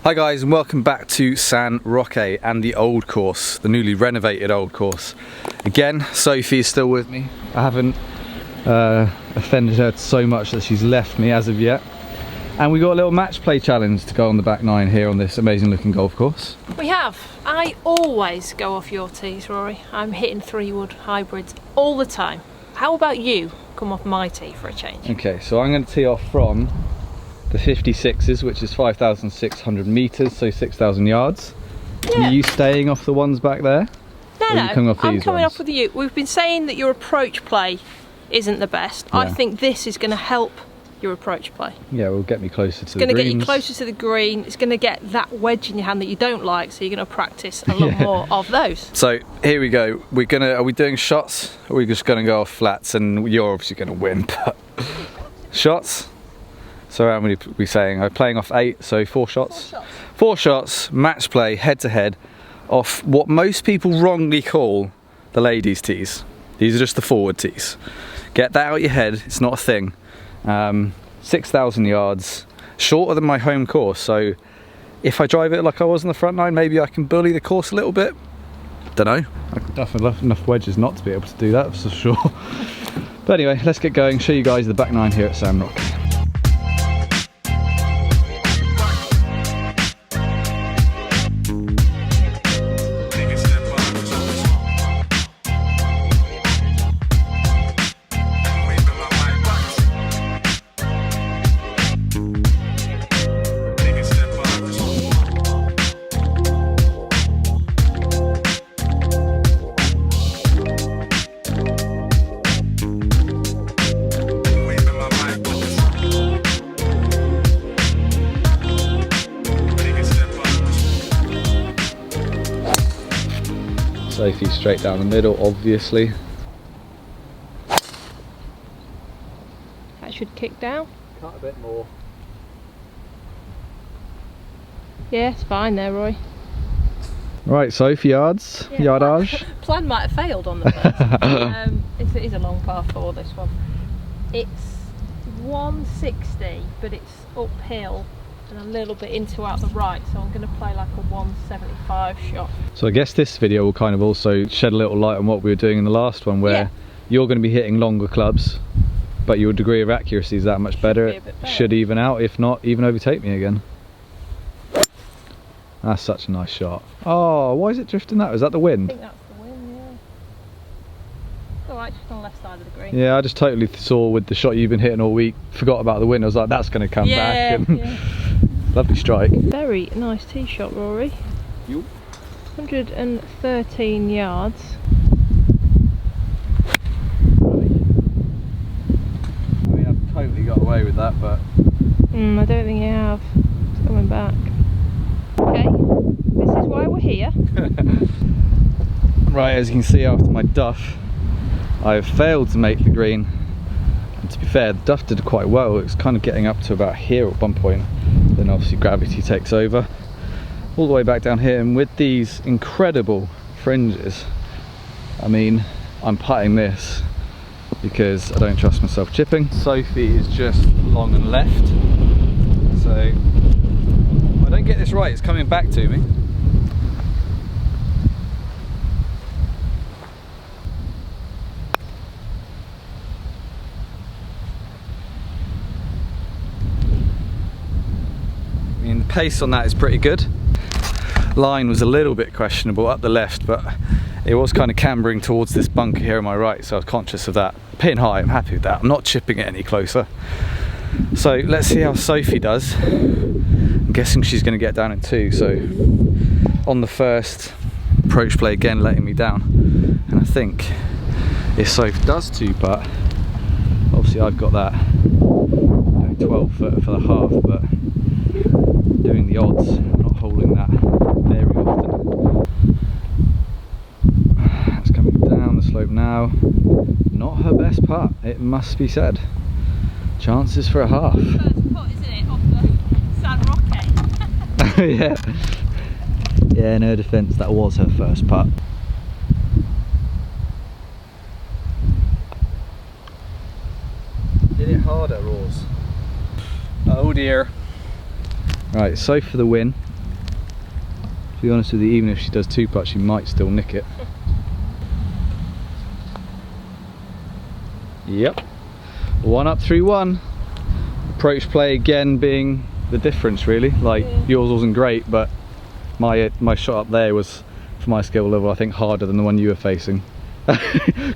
Hi guys, and welcome back to San Roque and the old course, the newly renovated old course. Again, Sophie is still with me. I haven't offended her so much that she's left me as of yet. And we got a little match play challenge to go on the back nine here on this amazing looking golf course. We have. I always go off your tees, Rory. I'm hitting 3-wood hybrids all the time. How about you come off my tee for a change? Okay, so I'm going to tee off from the 56s, which is 5,600 meters, so 6,000 yards. Yeah. Are you staying off the ones back there? No, I'm coming off with you. We've been saying that your approach play isn't the best. Yeah. I think this is going to help your approach play. Yeah, will get me closer to the greens. It's going to get you closer to the green. It's going to get that wedge in your hand that you don't like, so you're going to practice a lot more of those. So here we go. Are we doing shots, or are we just going to go off flats? And you're obviously going to win, but shots. So how many are we saying? I'm playing off 8, so 4 shots. 4 shots, match play, head to head, off what most people wrongly call the ladies' tees. These are just the forward tees. Get that out of your head, it's not a thing. 6,000 yards, shorter than my home course, so if I drive it like I was on the front nine, maybe I can bully the course a little bit. Don't know. I've definitely enough wedges not to be able to do that for sure. But anyway, let's get going, show you guys the back nine here at San Roque. Sophie straight down the middle, obviously. That should kick down. Cut a bit more. Yeah, it's fine there, Roy. Right, Sophie, yards, yardage. Plan might have failed on the first. It is a long par 4, this one. It's 160, but it's uphill and a little bit out the right, so I'm going to play like a 175 shot. So I guess this video will kind of also shed a little light on what we were doing in the last one, where you're going to be hitting longer clubs, but your degree of accuracy is that much better. It should even out, if not even overtake me again. That's such a nice shot. Oh, why is it drifting that? Is that the wind? I think that's the wind, yeah. It's alright, just on the left side of the green. Yeah, I just totally saw with the shot you've been hitting all week, forgot about the wind. I was like, that's going to come back. And lovely strike. Very nice tee shot, Rory. 113 yards. I mean, I've totally got away with that, but... I don't think you have. It's coming back. Okay, this is why we're here. Right, as you can see after my duff, I've failed to make the green. And to be fair, the duff did quite well. It was kind of getting up to about here at one point. Then obviously gravity takes over. All the way back down here, and with these incredible fringes, I mean, I'm putting this because I don't trust myself chipping. Sophie is just long and left. So, if I don't get this right, it's coming back to me. I mean, the pace on that is pretty good. Line was a little bit questionable up the left, but it was kind of cambering towards this bunker here on my right, so I was conscious of that. Pin high, I'm happy with that. I'm not chipping it any closer. So let's see how Sophie does. I'm guessing she's going to get down in 2, so on the first approach play again letting me down, and I think if Sophie does 2-putt, obviously I've got that 12 footer for the half, but doing the odds, I'm not holding that very often. It's coming down the slope now. Not her best putt, it must be said. Chances for a half. First putt, isn't it, off the San Roque? Yeah. Yeah, in her defence, that was her first putt. Hit it harder, Roars. Oh dear. Right, so for the win. To be honest with you, even if she does 2-putt, she might still nick it. Yep. 1 up, 3-1. Approach play again being the difference, really. Like, yours wasn't great, but my shot up there was, for my skill level, I think harder than the one you were facing.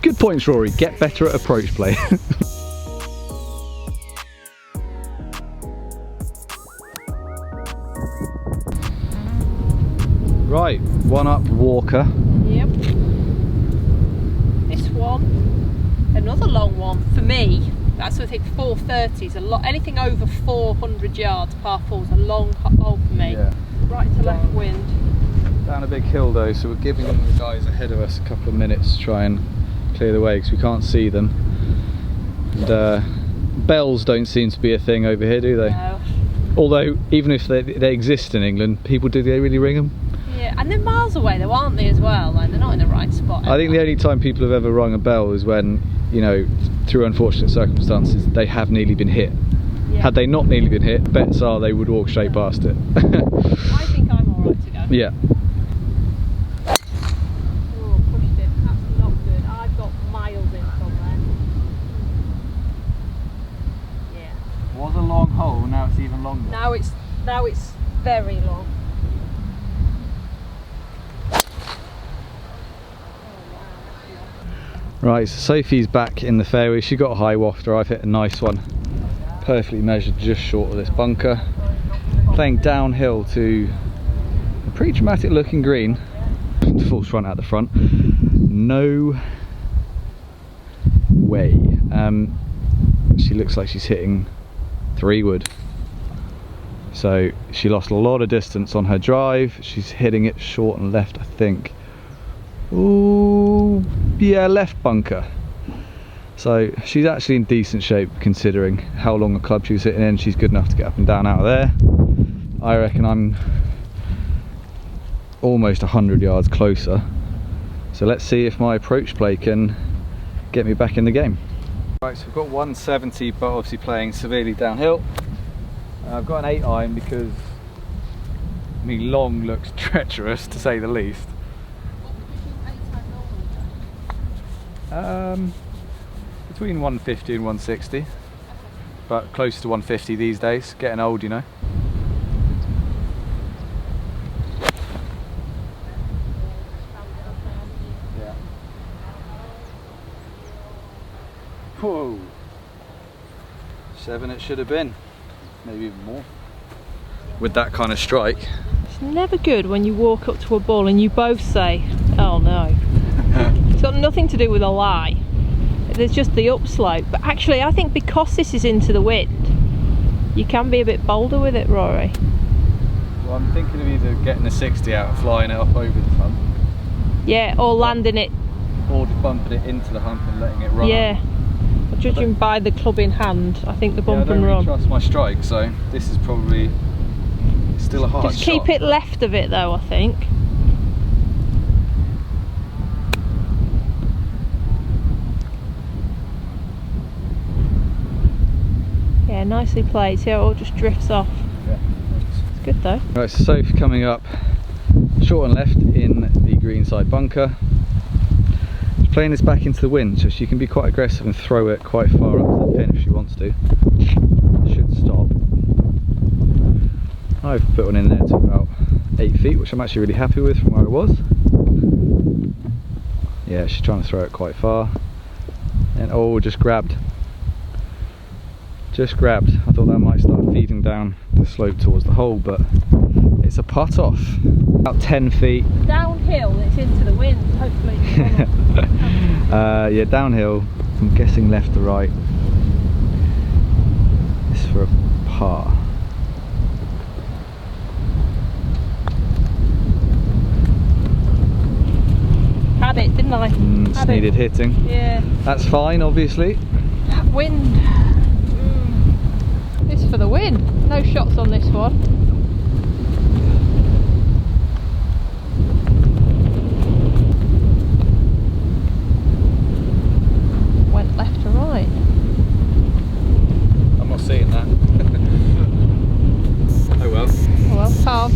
Good points, Rory. Get better at approach play. Right, 1 up, Walker. Yep. This one, another long one for me. That's I think 430 is a lot. Anything over 400 yards, par 4 is a long hole for me. Yeah. Right to left wind. Down a big hill though, so we're giving the guys ahead of us a couple of minutes to try and clear the way because we can't see them. And bells don't seem to be a thing over here, do they? No. Although even if they exist in England, do they really ring them? Yeah, and they're miles away though, aren't they, as well? Like, they're not in the right spot. I think the only time people have ever rung a bell is when, you know, through unfortunate circumstances, they have nearly been hit. Yeah. Had they not nearly been hit, bets are they would walk straight past it. I think I'm alright to go. Yeah. Oh, pushed it. That's not good. I've got miles in from there. Yeah. It was a long hole, now it's even longer. Now it's very long. Right, so Sophie's back in the fairway. She got a high wafter. I've hit a nice one, perfectly measured, just short of this bunker. Playing downhill to a pretty dramatic looking green. False front at the front. No way. She looks like she's hitting 3-wood. So she lost a lot of distance on her drive. She's hitting it short and left, I think. Ooh, yeah, left bunker. So she's actually in decent shape considering how long a club she was hitting in. She's good enough to get up and down out of there. I reckon I'm almost 100 yards closer. So let's see if my approach play can get me back in the game. Right, so we've got 170, but obviously playing severely downhill. I've got an 8-iron because, I mean, long looks treacherous to say the least. Between 150 and 160, but close to 150 these days, getting old, you know. Yeah. Whoa. 7 it should have been, maybe even more. With that kind of strike. It's never good when you walk up to a ball and you both say, oh no. It's got nothing to do with a lie. There's just the upslope. But actually, I think because this is into the wind, you can be a bit bolder with it, Rory. Well, I'm thinking of either getting a 60 out and flying it up over the hump. Yeah, or landing it. Or just bumping it into the hump and letting it run. Yeah. Judging by the club in hand, I think the bump and run. I don't really trust my strike, so this is probably still a hard shot. Just keep it left of it though, I think. Yeah, nicely played. See how it all just drifts off. Yeah. It's good though. Right, so Sophie coming up short and left in the greenside bunker. She's playing this back into the wind, so she can be quite aggressive and throw it quite far up to the pin if she wants to. Should stop. I've put one in there to about 8 feet, which I'm actually really happy with from where I was. Yeah, she's trying to throw it quite far. And oh, just grabbed. Just grabbed. I thought that might start feeding down the slope towards the hole, but it's a putt off. About 10 feet. Downhill, it's into the wind, hopefully. Yeah, downhill. I'm guessing left to right. This is for a par. Had it, didn't I? It's needed hitting. Yeah. That's fine, obviously. That wind. This is for the win. No shots on this one. Went left to right. I'm not seeing that. Oh well. Oh well, calm.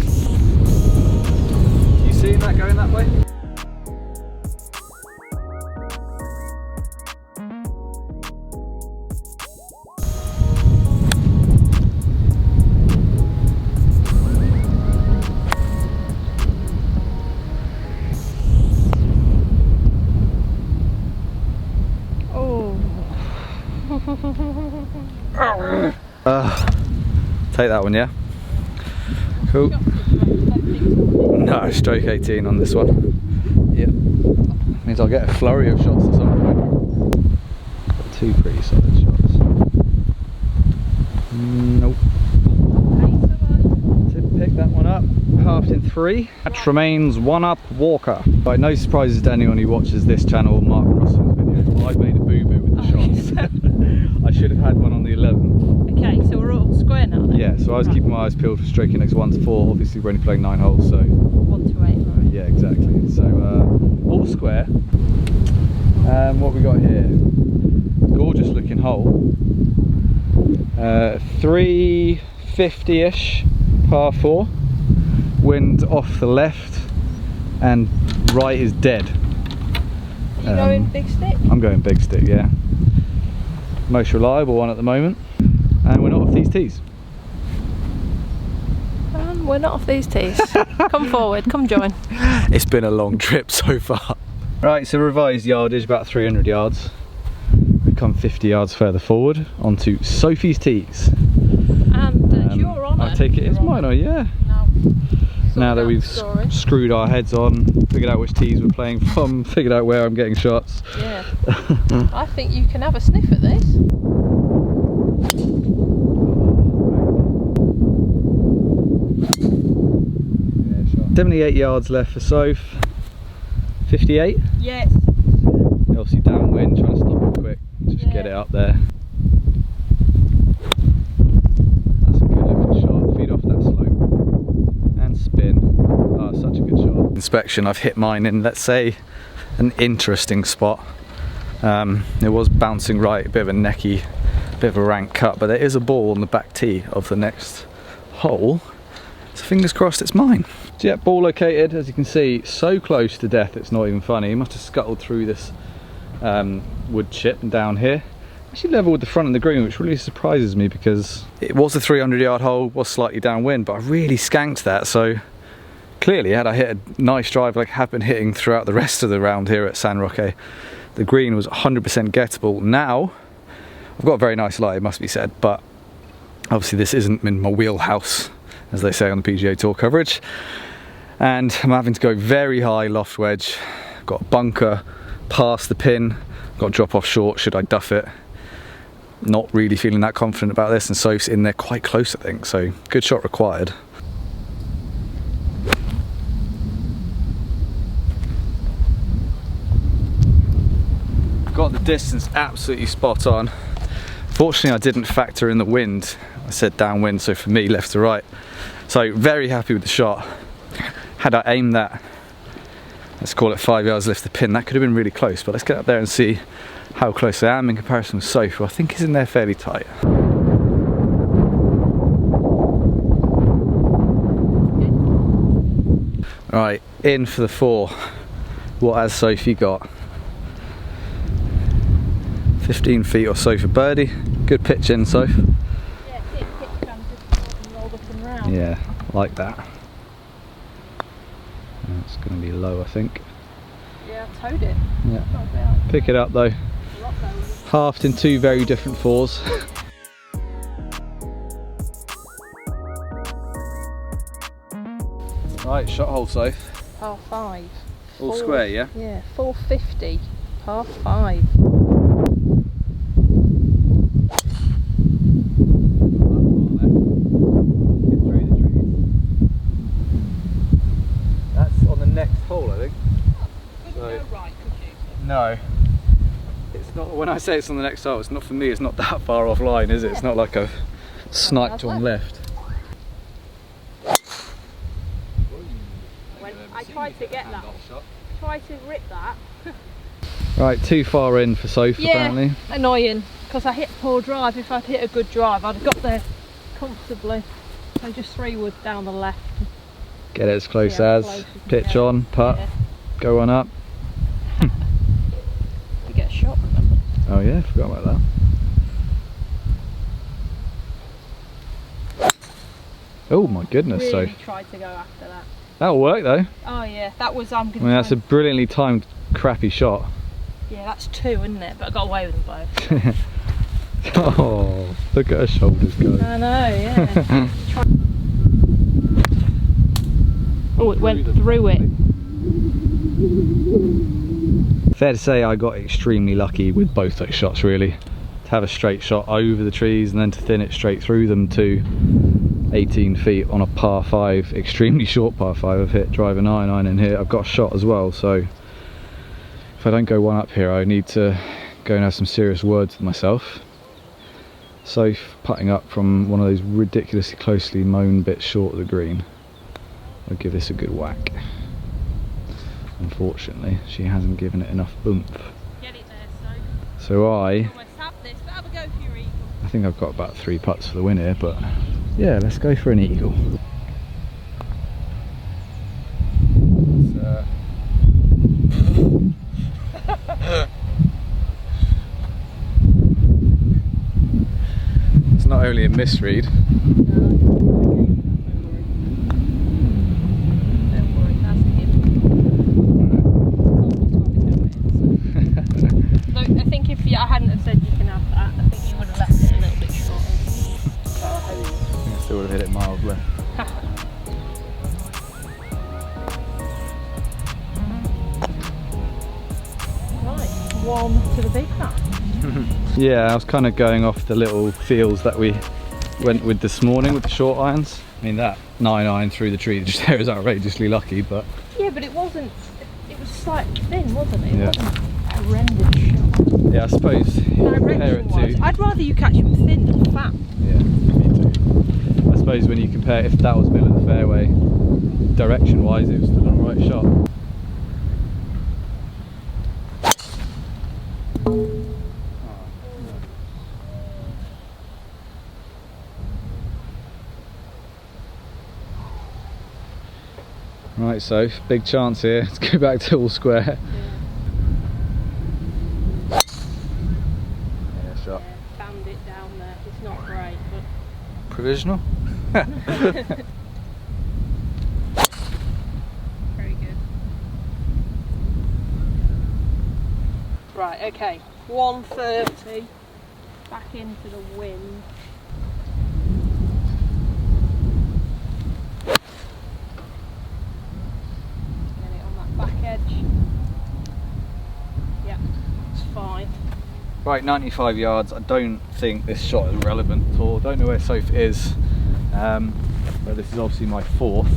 Take that one, yeah? Cool. No, stroke 18 on this one. Yep. Means I'll get a flurry of shots at some point. Two pretty solid shots. Nope. Didn't pick that one up. Halved in 3. That remains 1 up Walker. Right, no surprises to anyone who watches this channel or Mark Crossman's video. I've made a boo-boo with the shots. I should have had one on the 11th. Okay, so we're all square now then? Yeah, so I was keeping my eyes peeled for stroke index 1 to 4. Obviously we're only playing 9 holes, so 1 to 8, right? yeah, exactly. So all square. What we got here? Gorgeous looking hole. 350-ish par 4. Wind off the left and right is dead. Are you going big stick? I'm going big stick, yeah. Most reliable one at the moment. And we're not off these tees. And we're not off these tees. Come forward, come join. It's been a long trip so far. Right, so revised yardage, about 300 yards. We've come 50 yards further forward onto Sophie's tees. And you're on it. I take it it's mine, yeah. No. Now that we've screwed our heads on, figured out which tees we're playing from, figured out where I'm getting shots. Yeah. I think you can have a sniff at this. 78 yards left for Soph. 58? Yes. Obviously downwind, trying to stop it quick. Just get it up there. That's a good looking shot. Feed off that slope. And spin. Oh, such a good shot. Inspection, I've hit mine in, let's say, an interesting spot. It was bouncing right, a bit of a necky, bit of a rank cut, but there is a ball on the back tee of the next hole. So fingers crossed it's mine. So yeah, ball located, as you can see, so close to death it's not even funny. He must have scuttled through this wood chip and down here. Actually level with the front of the green, which really surprises me because it was a 300-yard hole, was slightly downwind, but I really skanked that. So clearly, had I hit a nice drive like I have been hitting throughout the rest of the round here at San Roque, the green was 100% gettable. Now, I've got a very nice lie, it must be said, but obviously this isn't in my wheelhouse, as they say on the PGA Tour coverage. And I'm having to go very high loft wedge. Got a bunker past the pin, got to drop off short should I duff it. Not really feeling that confident about this, and Soph's in there quite close I think, so good shot required. Got the distance absolutely spot on. Fortunately I didn't factor in the wind. I said downwind, so for me left to right. So very happy with the shot. Had I aimed that, let's call it 5 yards left the pin, that could have been really close, but let's get up there and see how close I am in comparison with Sophie, who I think is in there fairly tight. Right, in for the 4. What has Sophie got? 15 feet or so for birdie. Good pitch in, Soph. Yeah, pitch down, just rolled up and round. Yeah, like that. It's going to be low, I think. Yeah, I towed it. Yeah. Pick it up though. Halved in 2 very different 4s. Right, shot hole, Soph. Par 5. All square, yeah? Yeah, 450. Par 5. Next hole, I think. So, no, it's not. When I say it's on the next hole, it's not for me. It's not that far offline, is it? It's not like I've sniped one left. When I tried to get that, tried to rip that. Right, too far in for Sophie apparently. Annoying, because I hit poor drive. If I'd hit a good drive, I'd have got there comfortably. So just 3 wood down the left. Get it as close as, pitch on, putt, go on up. You get a shot, remember? Oh yeah, forgot about that. Oh my goodness, really so tried to go after that. That'll work though. Oh yeah, that was I mean that's a brilliantly timed crappy shot. Yeah, that's 2, isn't it? But I got away with them both. Oh, look at her shoulders go. I know, yeah. Oh, it went through it. Fair to say I got extremely lucky with both those shots really. To have a straight shot over the trees and then to thin it straight through them to 18 feet on a par 5, extremely short par 5. I've hit driver 9 in here. I've got a shot as well, so if I don't go one up here I need to go and have some serious words with myself. So putting up from one of those ridiculously closely mown bits short of the green. I'll give this a good whack. Unfortunately, she hasn't given it enough oomph. Get it there, So I I think I've got about 3 putts for the win here, but yeah, let's go for an eagle. It's not only a misread. I think if I hadn't have said you can have that, I think you would have left it a little bit shorter. I still would have hit it miles left. Right, one to the big man. Yeah, I was kind of going off the little feels that we went with this morning with the short irons. I mean, that 9-iron through the tree just there is outrageously lucky, but... Yeah, but it wasn't, it was slightly thin, wasn't it? It Yeah. wasn't a horrendous shot. Yeah, I suppose compare it Direction-wise, to... I'd rather you catch them thin than fat. Yeah, me too. I suppose when you compare, if that was middle of the fairway, direction-wise it was still an alright shot. Right, so big chance here. Let's go back to all square. Yeah, shot. Yeah, found it down there. It's not great, but Provisional. very good. Right, okay. 130. Back into the wind. Back edge. Yeah, it's fine. Right, 95 yards. I don't think this shot is relevant at all. Don't know where Sophie is, but this is obviously my 4th.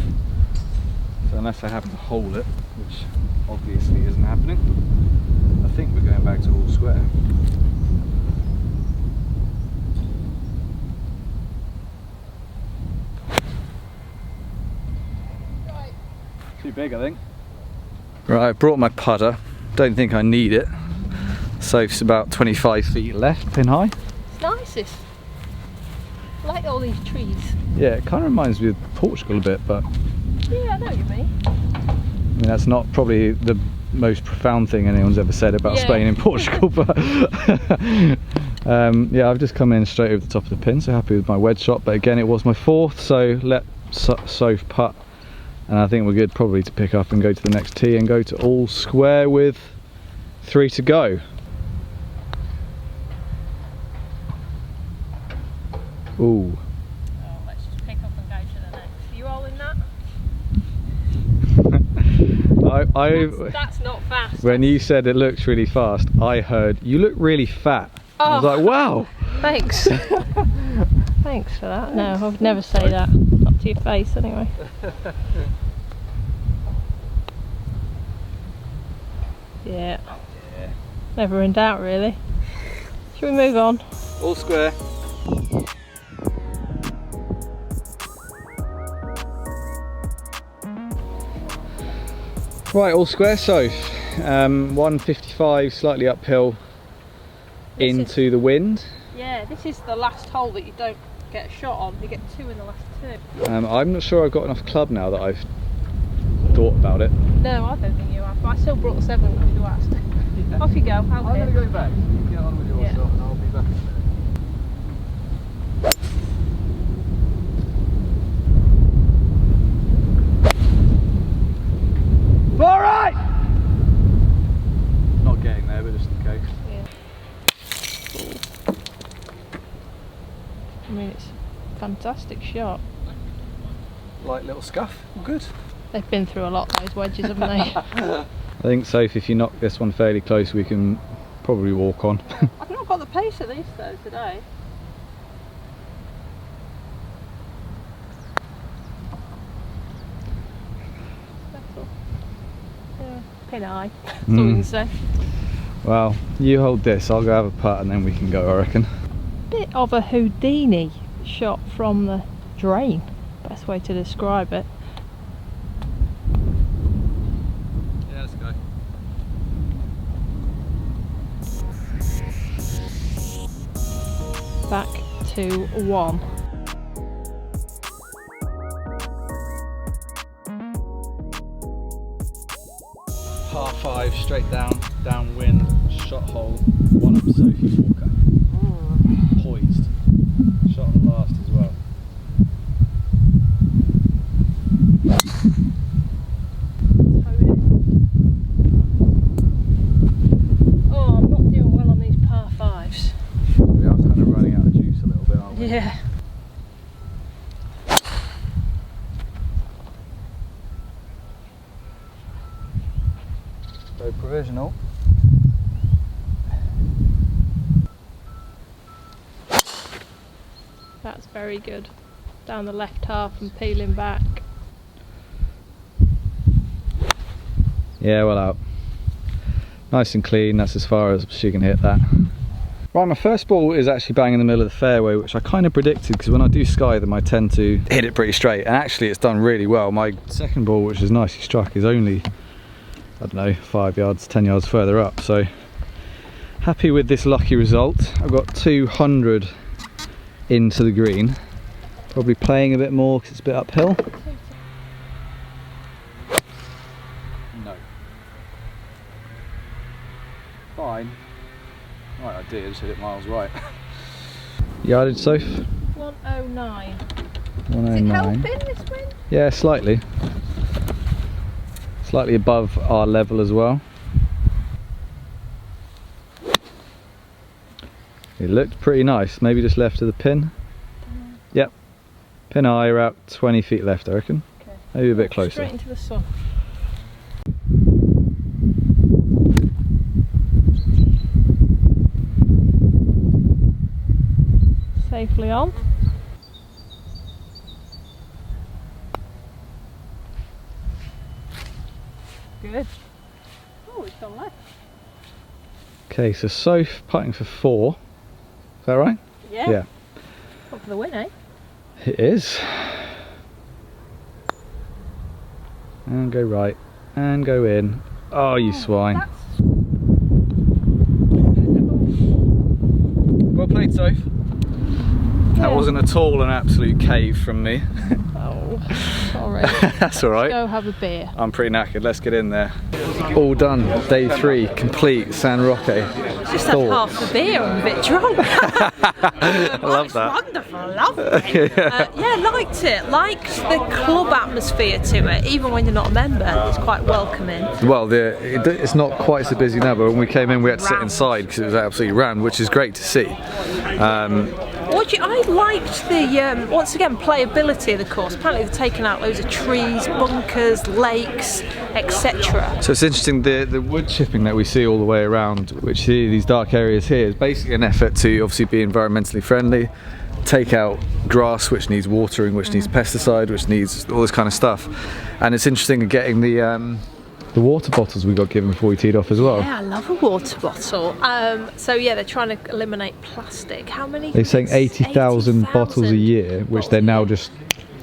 So unless I happen to hold it, which obviously isn't happening, I think we're going back to all square. Right. Too big, I think. Right, I brought my putter. Don't think I need it. Soph's about 25 feet left, pin high. It's nicest. I like all these trees. Yeah, it kind of reminds me of Portugal a bit, but Yeah, I know what you mean. I mean that's not probably the most profound thing anyone's ever said about Yeah. Spain and Portugal, but yeah, I've just come in straight over the top of the pin, so happy with my wedge shot. But again, it was my 4th, so let Soph putt. And I think we're good probably to pick up and go to the next tee and go to all square with 3 to go. Ooh. Oh, let's just pick up and go to the next. Are you all in that? That's not fast. When you said it looks really fast, I heard you look really fat. I was like, wow. Thanks. Thanks for that. No, I would never say that. Not to your face, anyway. Yeah. Never in doubt, really. Shall we move on? All square. Right, all square, so 155, slightly uphill into the wind. Yeah, this is the last hole that you don't get a shot on. You get 2 in the last 2. I'm not sure I've got enough club now that I've thought about it. No, I don't think you have, but I still brought the 7 if you asked. Yeah. Off you go, I'm going to go back. You get on with your stuff and I'll be back in a minute. All right! Not getting there, but just in case. Yeah. fantastic shot. Light little scuff, all good. They've been through a lot, those wedges, haven't they? I think, Sophie, if you knock this one fairly close, we can probably walk on. I've not got the pace of these though today. Yeah, pin eye, that's all we can say. Well, you hold this, I'll go have a putt and then we can go, I reckon. Bit of a Houdini shot from the drain, best way to describe it. Yeah, let's go. Back to 1. Par 5, straight down, downwind, shot hole, 1 up Sophie Walker. Poised. Shot on last as well. Oh, I'm not doing well on these par 5s. We are kind of running out of juice a little bit, aren't we? Yeah. So provisional. That's very good. Down the left half and peeling back. Yeah, well out. Nice and clean, that's as far as she can hit that. Right, my first ball is actually bang in the middle of the fairway, which I kind of predicted, because when I do sky them I tend to hit it pretty straight, and actually it's done really well. My second ball, which is nicely struck, is only, I don't know, 5 yards, 10 yards further up, so happy with this lucky result. I've got 200 into the green, probably playing a bit more because it's a bit uphill. No. Fine. Right, I did, just hit it miles right. Yardage, Soph? 109. 109. Is it helping this wind? Yeah, slightly. Slightly above our level as well. It looked pretty nice, maybe just left of the pin. Yep. Pin eye, about 20 feet left, I reckon. Okay. Maybe a bit closer. Straight into the sun. Safely on. Good. Oh, it's gone left. Okay, so Soph putting for 4. Is that right? Yeah. Yeah. Up for the win, eh? It is. And go right. And go in. Oh, you swine. That's... Well played, Soph. That wasn't at all an absolute cave from me. Oh, sorry. That's alright. Go have a beer. I'm pretty knackered, let's get in there. All done, day 3, complete, San Roque. Just had half the beer, I'm a bit drunk. I love that. Wonderful, lovely. Yeah, liked it. Liked the club atmosphere to it, even when you're not a member. It's quite welcoming. Well, it's not quite so busy now, but when we came in we had to sit inside because it was absolutely rammed, which is great to see. I liked the, once again, playability of the course. Apparently they've taken out loads of trees, bunkers, lakes, etc. So it's interesting, the wood chipping that we see all the way around, which see these dark areas here, is basically an effort to obviously be environmentally friendly, take out grass which needs watering, which needs pesticide, which needs all this kind of stuff. And it's interesting getting the water bottles we got given before we teed off as well. Yeah, I love a water bottle. So yeah, they're trying to eliminate plastic. How many? They're saying 80,000 bottles a year, which they're now just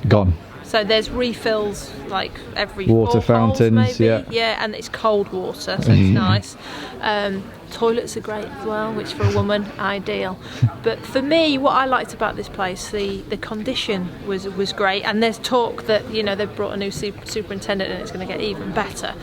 gone. So there's refills like every water 4 fountains, holes, maybe. yeah. Yeah, and it's cold water, so it's nice. Toilets are great as well, which for a woman, ideal. But for me, what I liked about this place, the condition was great, and there's talk that, you know, they've brought a new superintendent and it's going to get even better.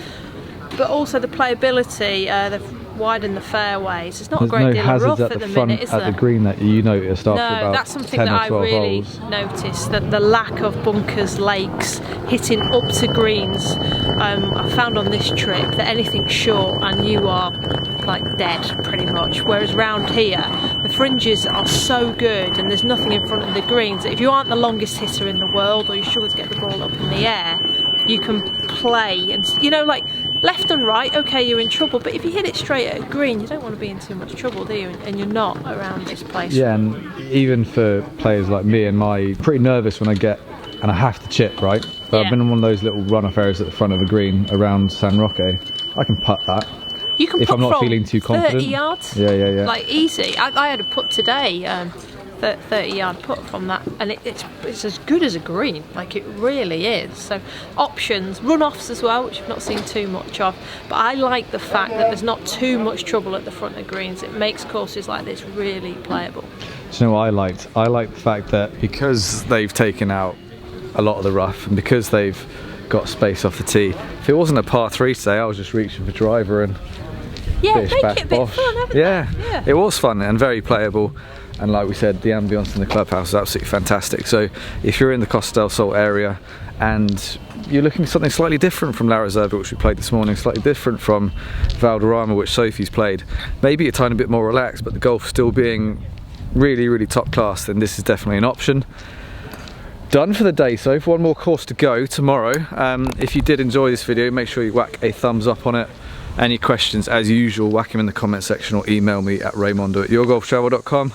But also the playability, they've widened the fairways. It's not a great deal of rough at the minute, is there? At the green that you noticed after about 10 or 12 No, that's something that I really noticed, that the lack of bunkers, lakes, hitting up to greens. I found on this trip that anything short and you are like dead pretty much, whereas round here the fringes are so good and there's nothing in front of the greens that if you aren't the longest hitter in the world or you struggle to get the ball up in the air, you can play. And you know, like left and right, okay, you're in trouble, but if you hit it straight at a green, you don't want to be in too much trouble, do you? And you're not around this place. Yeah, and even for players like me and pretty nervous when I get and I have to chip, right? But Yeah. I've been in one of those little run-off areas at the front of the green around San Roque. I can putt that. You can if put I'm not from feeling too confident. 30 yards. Yeah. Like easy. I had a putt today, 30-yard putt from that, and it's as good as a green. Like it really is. So options, run-offs as well, which I've not seen too much of. But I like the fact that there's not too much trouble at the front of greens. It makes courses like this really playable. Do you know what I liked? I liked the fact that because they've taken out a lot of the rough and because they've got space off the tee, if it wasn't a par 3 today, I was just reaching for driver and Make it a bit fun, haven't yeah, it was fun and very playable. And like we said, the ambience in the clubhouse is absolutely fantastic. So if you're in the Costa del Sol area and you're looking for something slightly different from La Reserva, which we played this morning, slightly different from Valderrama, which Sophie's played, maybe a tiny bit more relaxed, but the golf still being really, really top class, then this is definitely an option. Done for the day, so one more course to go tomorrow. If you did enjoy this video, make sure you whack a thumbs up on it. Any questions, as usual, whack them in the comment section or email me at raymondo@yourgolftravel.com.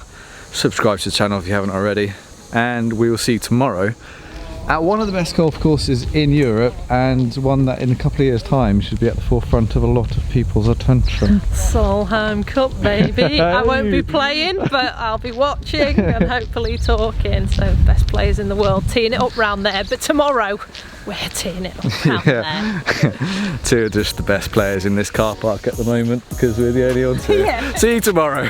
Subscribe to the channel if you haven't already, and we will see you tomorrow at one of the best golf courses in Europe, and one that in a couple of years' time should be at the forefront of a lot of people's attention. Solheim Cup, baby. I won't be playing, but I'll be watching and hopefully talking. So best players in the world teeing it up round there, but tomorrow we're teeing it up round there. Two are just the best players in this car park at the moment because we're the only ones here. Yeah. See you tomorrow.